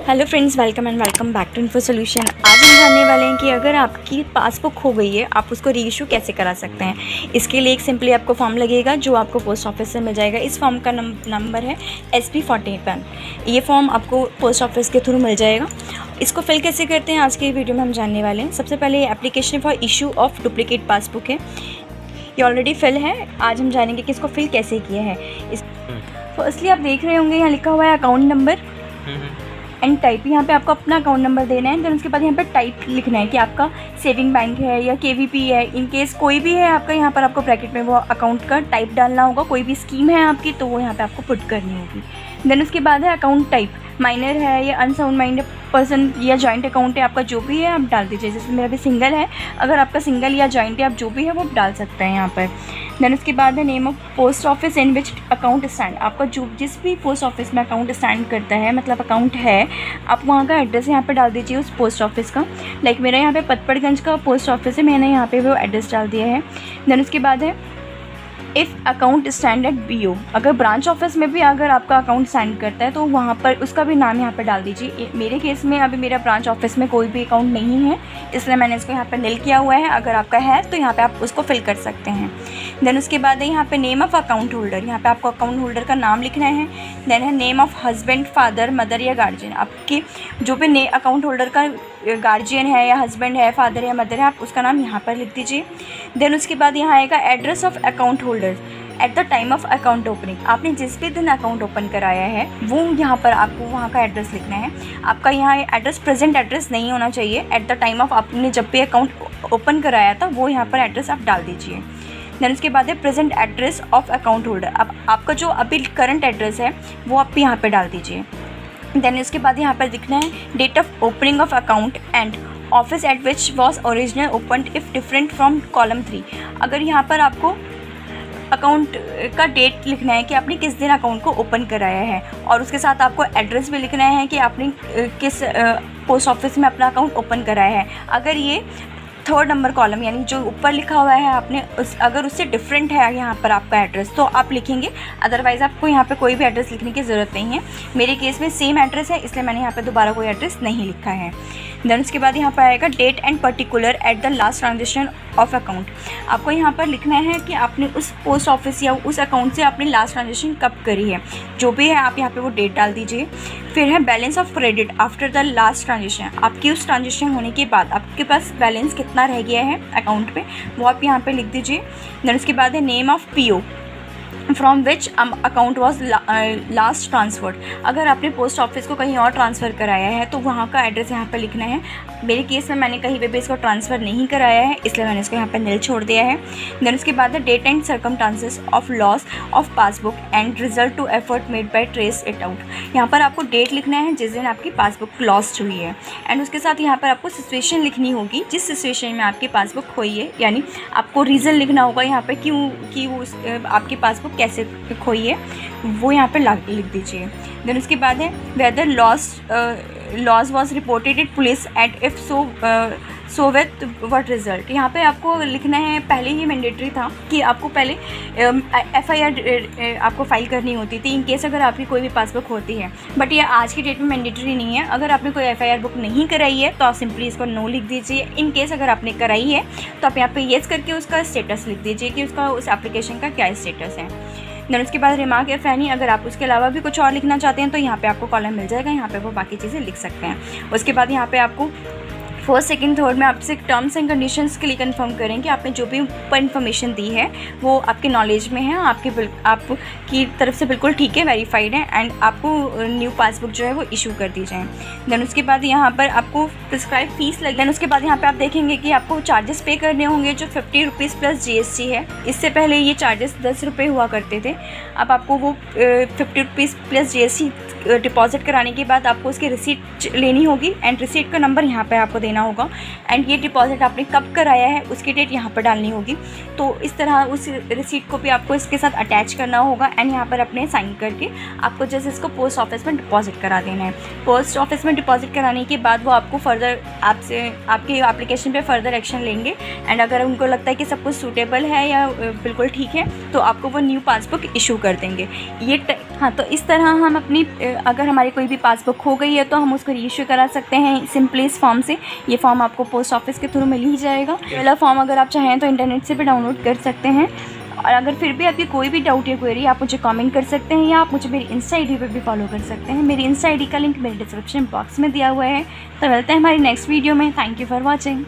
Hello friends, welcome and welcome back to info solution. आज हम जानने वाले हैं कि अगर आपकी पासबुक खो गई है, आप उसको री इशू कैसे करा सकते हैं। इसके लिए एक सिंपली आपको फॉर्म लगेगा जो आपको पोस्ट ऑफिस से मिल जाएगा। इस फॉर्म का नंबर है SP41। ये फॉर्म आपको पोस्ट ऑफिस के थ्रू मिल जाएगा। इसको फिल कैसे करते हैं आज के वीडियो में हम जानने वाले हैं। सबसे पहले ये application for issue of duplicate passbook है, ये ऑलरेडी फिल है। आज हम जानेंगे कि इसको फिल कैसे किया है। फर्स्टली आप देख रहे होंगे यहाँ लिखा हुआ है अकाउंट नंबर एंड टाइप। यहाँ पे आपको अपना अकाउंट नंबर देना है। देन उसके बाद यहाँ पे टाइप लिखना है कि आपका सेविंग बैंक है या KVP है। इन केस कोई भी है आपका, यहाँ पर आपको ब्रैकेट में वो अकाउंट का टाइप डालना होगा। कोई भी स्कीम है आपकी तो वो यहाँ पे आपको पुट करनी होगी। देन उसके बाद है अकाउंट टाइप, माइनर है या अनसाउंड माइंडेड पर्सन या जॉइंट अकाउंट है आपका, जो भी है आप डाल दीजिए। जैसे मेरा भी सिंगल है, अगर आपका सिंगल या जॉइंट है आप जो भी है वो डाल सकते हैं यहाँ पर। देन उसके बाद है name of post office in which account stand. आपका जो जिस भी पोस्ट ऑफिस में अकाउंट स्टैंड करता है, मतलब अकाउंट है, आप वहाँ का एड्रेस यहाँ पे डाल दीजिए उस पोस्ट ऑफिस का। लाइक मेरा यहाँ पे पतपड़गंज का पोस्ट ऑफिस है, मैंने यहाँ पे वो एड्रेस डाल दिया है। देन उसके बाद है if account stand at BO। अगर ब्रांच ऑफिस में भी अगर आपका अकाउंट स्टैंड करता है तो वहाँ पर उसका भी नाम यहाँ पर डाल दीजिए। मेरे केस में अभी मेरा ब्रांच ऑफिस में कोई भी अकाउंट नहीं है, इसलिए मैंने इसको यहाँ पर नील किया हुआ है। अगर आपका है तो यहाँ पे आप उसको फिल कर सकते हैं। देन उसके बाद है यहाँ पे नेम ऑफ़ अकाउंट होल्डर। यहाँ पे आपको अकाउंट होल्डर का नाम लिखना है। देन है name of husband, father, mother या गार्जियन। आपके जो भी अकाउंट होल्डर का गार्जियन है या हस्बैंड है, फादर या मदर है, आप उसका नाम यहाँ पर लिख दीजिए। देन उसके बाद यहाँ आएगा address of account holder at the time of account opening. आपने जिस भी दिन अकाउंट ओपन कराया है वो यहाँ पर आपको वहाँ का एड्रेस लिखना है। आपका यहाँ एड्रेस प्रेजेंट एड्रेस नहीं होना चाहिए। एट द टाइम ऑफ आपने जब भी अकाउंट ओपन कराया था वो यहाँ पर एड्रेस आप डाल दीजिए। देन उसके बाद है present address of account holder. अब आपका जो अभी करंट एड्रेस है वो आप यहाँ पर डाल दीजिए। देन उसके बाद यहाँ पर लिखना है date of opening of account and office at which was original opened if different from column 3। अगर यहाँ पर आपको अकाउंट का डेट लिखना है कि आपने किस दिन अकाउंट को ओपन कराया है, और उसके साथ आपको एड्रेस भी लिखना है कि आपने किस पोस्ट ऑफिस में अपना अकाउंट ओपन कराया है। अगर ये 3rd नंबर कॉलम यानी जो ऊपर लिखा हुआ है आपने अगर उससे डिफरेंट है यहाँ पर आपका एड्रेस तो आप लिखेंगे, अदरवाइज़ आपको यहाँ पे कोई भी एड्रेस लिखने की ज़रूरत नहीं है। मेरे केस में सेम एड्रेस है इसलिए मैंने यहाँ पे दोबारा कोई एड्रेस नहीं लिखा है। देन उसके बाद यहाँ पर आएगा date and particular at the last transaction of account. आपको यहाँ पर लिखना है कि आपने उस पोस्ट ऑफिस या उस अकाउंट से आपने लास्ट ट्रांजेक्शन कब करी है, जो भी है आप यहाँ पे वो डेट डाल दीजिए। फिर है balance of credit after the last transaction. आपकी उस ट्रांजेक्शन होने के बाद आपके पास बैलेंस कितना रह गया है अकाउंट पे वो आप यहाँ पे लिख दीजिए। देन उसके बाद है name of PO from which account was last transferred. अगर आपने पोस्ट ऑफिस को कहीं और ट्रांसफ़र कराया है तो वहाँ का एड्रेस यहाँ पर लिखना है। मेरे केस में मैंने कहीं पे भी इसको ट्रांसफ़र नहीं कराया है इसलिए मैंने इसको यहाँ पर नील छोड़ दिया है। देन उसके बाद है date and circumstances of loss of passbook and result to effort made by trace it out. यहाँ पर आपको डेट लिखना है जिस दिन आपकी पासबुक लॉस्ट हुई है, एंड उसके साथ यहाँ पर आपको सिचुएशन लिखनी होगी जिस सिचुएशन में आपकी पासबुक खोई है, यानी आपको रीज़न लिखना होगा यहाँ पर क्यों कि वो आपकी पासबुक कैसे खोई है वो यहाँ पर लिख दीजिए। देन उसके बाद है whether loss was reported at police and if so with what result. यहाँ पे आपको लिखना है, पहले ही मैंडेटरी था कि आपको पहले FIR आपको फाइल करनी होती थी इन केस अगर आपकी कोई भी पासबुक होती है, बट ये आज की डेट में मैंडेटरी नहीं है। अगर आपने कोई FIR बुक नहीं कराई है तो आप सिंपली इसको नो लिख दीजिए। इन केस अगर आपने कराई है तो आप यहाँ पे येस करके उसका स्टेटस लिख दीजिए कि उसका उस एप्लीकेशन का क्या स्टेटस है। देन उसके बाद रिमार्क इफ एनी, अगर आप उसके अलावा भी कुछ और लिखना चाहते हैं तो यहाँ पे आपको कॉलम मिल जाएगा, यहाँ पे वो बाकी चीज़ें लिख सकते हैं। उसके बाद यहाँ पे आपको 1st, 2nd, 3rd में आपसे टर्म्स एंड कंडीशंस के लिए कंफर्म करें कि आपने जो भी ऊपर इन्फॉर्मेशन दी है वो आपके नॉलेज में है, आपकी तरफ से बिल्कुल ठीक है, वेरीफाइड है, एंड आपको न्यू पासबुक जो है वो इशू कर दी जाए। देन उसके बाद यहाँ पर आपको प्रिस्क्राइब फीस लगे। देन उसके बाद यहाँ पे आप देखेंगे कि आपको चार्जेस पे करने होंगे जो 50 रुपीज़ प्लस GST है। इससे पहले ये चार्जेस 10 रुपये हुआ करते थे, अब आपको वो 50 रुपीज़ प्लस GST डिपॉजिट कराने के बाद आपको उसकी रिसीट लेनी होगी, एंड रिसीट का नंबर यहाँ पर आपको देना होगा, एंड ये डिपॉजिट आपने कब कराया है उसकी डेट यहाँ पर डालनी होगी। तो इस तरह उस रिसीट को भी आपको इसके साथ अटैच करना होगा, एंड यहाँ पर अपने साइन करके आपको जैसे इसको पोस्ट ऑफिस में डिपॉजिट करा देना है। पोस्ट ऑफिस में डिपॉजिट कराने के बाद वो आपको फर्दर आपसे आपके एप्लीकेशन पे फर्दर एक्शन लेंगे, एंड अगर उनको लगता है कि सब कुछ सूटेबल है या बिल्कुल ठीक है तो आपको वो न्यू पासबुक इशू कर देंगे। ये हाँ, तो इस तरह हम अपनी अगर हमारी कोई भी पासबुक खो गई है तो हम उसको रीइश्यू करा सकते हैं सिंपली इस फॉर्म से। ये फॉर्म आपको पोस्ट ऑफिस के थ्रू मिल ही जाएगा। ये वाला फॉर्म अगर आप चाहें तो इंटरनेट से भी डाउनलोड कर सकते हैं। और अगर फिर भी आपकी कोई भी डाउट या क्वेरी आप मुझे कमेंट कर सकते हैं, या आप मुझे मेरी इंस्टा आईडी पे भी फॉलो कर सकते हैं। मेरी इंस्टा आईडी का लिंक मेरे डिस्क्रिप्शन बॉक्स में दिया हुआ है। तो मिलते हैं हमारी नेक्स्ट वीडियो में। Thank you for watching.